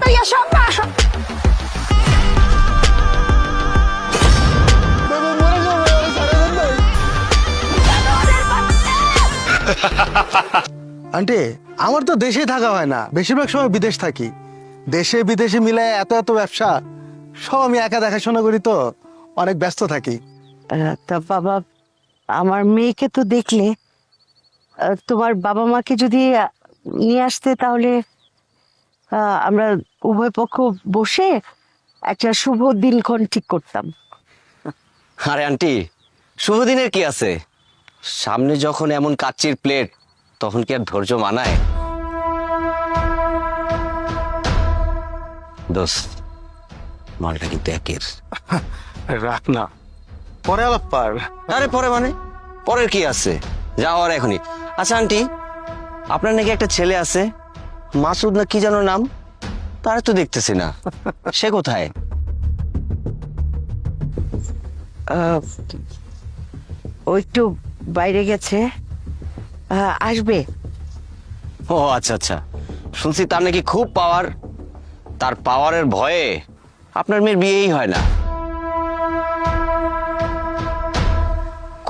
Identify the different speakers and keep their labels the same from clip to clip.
Speaker 1: লইয়া সব আসো।
Speaker 2: আন্টি আমার তো দেশে থাকা হয় না, বেশিরভাগ সময় বিদেশ থাকি। দেশে বিদেশে মিলায় এত এত ব্যবসা, সব আমি একা দেখাশোনা করি, তো অনেক ব্যস্ত থাকি।
Speaker 3: তা বাবা, আমার মেয়েকে তো দেখলে, তোমার বাবা মাকে যদি নিয়ে আসতে, তাহলে আমরা উভয় পক্ষ বসে একটা শুভ দিনক্ষণ ঠিক করতাম।
Speaker 4: আরে আন্টি, শুভ দিনের কি আছে? সামনে যখন এমন কাচ্চির প্লেট, তখন কি আর ধৈর্য মানায়? দোস্ত, মালটা কিন্তু একের।
Speaker 2: রাখ না, পরে আলাপ পার।
Speaker 4: আরে পরে মানে? পরের কি আছে, যাওয়ার এখনই। আচ্ছা আন্টি, আপনার নাকি একটা ছেলে আছে, মাসুদ না কি যেন নাম? তার তো দেখতেছি না, সে কোথায়?
Speaker 3: ও একটু বাইরে গেছে, আসবে।
Speaker 4: ও আচ্ছা আচ্ছা, শুনছি তার নাকি খুব পাওয়ার। তার পাওয়ারের ভয়ে আপনার মেয়ের বিয়েই হয় না।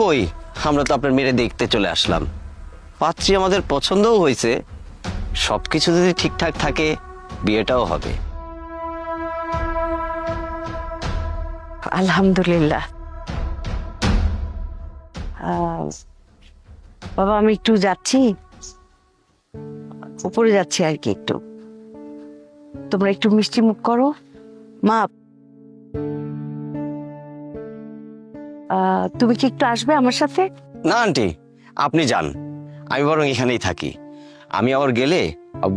Speaker 4: কই, আমরা তো আপনার মেয়ে দেখতে চলে আসলাম, পাত্রী আমাদের পছন্দও হয়েছে। সবকিছু যদি ঠিকঠাক থাকে, বিয়েটাও হবে।
Speaker 3: আলহামদুলিল্লাহ। বাবা, আমি একটু যাচ্ছি, উপরে যাচ্ছি আর কি। একটু তোমরা একটু মিষ্টি মুখ করো। মা, তুমি কি একটু আসবে আমার সাথে?
Speaker 4: না আন্টি, আপনি যান, আমি বরং এখানেই থাকি। আমি আবার গেলে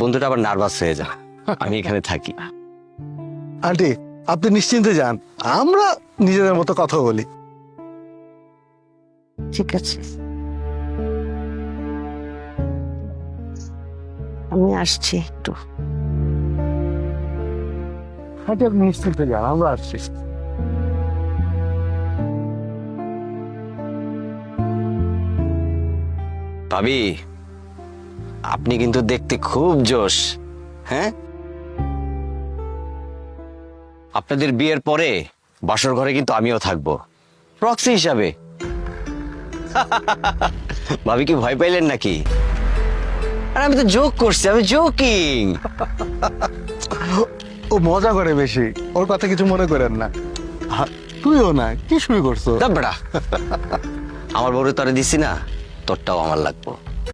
Speaker 4: বন্ধুটা আবার নার্ভাস হয়ে যায়। আমি এখানে থাকি।
Speaker 2: আন্টি আপনি নিশ্চিন্তে যান, আমরা নিজেদের মতো কথা বলি।
Speaker 3: ঠিক আছে, আমি আসছি একটু।
Speaker 2: আন্টি আপনি নিশ্চিন্তে যান, আমরা আসছি।
Speaker 4: ভাবি, আপনি কিন্তু দেখতে খুব জোশ। হ্যাঁ, আপনাদের বিয়ের পরে বাসর ঘরে কিন্তু আমিও থাকবো, প্রক্সি হিসাবে। ভাবি কি ভয় পাইলেন নাকি? আরে আমি তো জোক করছি, আমি জোকিং।
Speaker 2: ও মজা করে বেশি, ওর কথা কিছু মনে করেন না। তুইও না, কি শুরু করছো?
Speaker 4: দাবড়া, আমার বড় তরে দিছি না, তোরটাও আমার লাগবো।